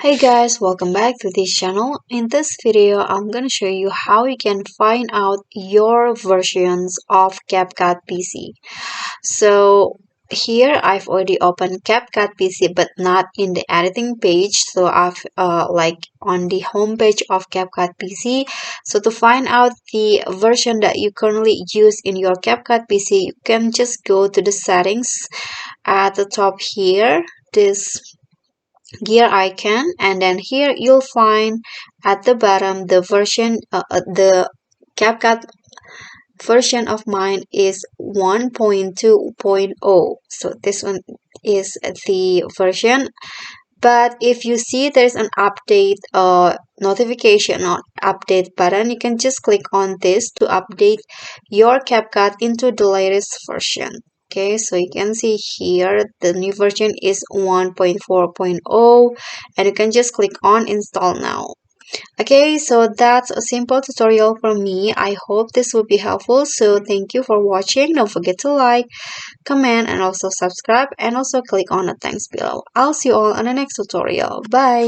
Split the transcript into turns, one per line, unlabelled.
Hey guys, welcome back to this channel. In this video, I'm gonna show you how you can find out your versions of CapCut PC. So here I've already opened CapCut PC but not in the editing page. So I've like on the home page of CapCut PC. So to find out the version that you currently use in your CapCut PC, you can just go to the settings at the top here. This gear icon, and then here you'll find at the bottom the the CapCut version of mine is 1.2.0. So this one is the version, but if you see there's an update notification or update button, you can just click on this to update your CapCut into the latest version. Okay, so you can see here the new version is 1.4.0 and you can just click on install now. Okay, so that's a simple tutorial from me. I hope this will be helpful. So thank you for watching. Don't forget to like, comment, and also subscribe, and also click on the thanks below. I'll see you all on the next tutorial. Bye.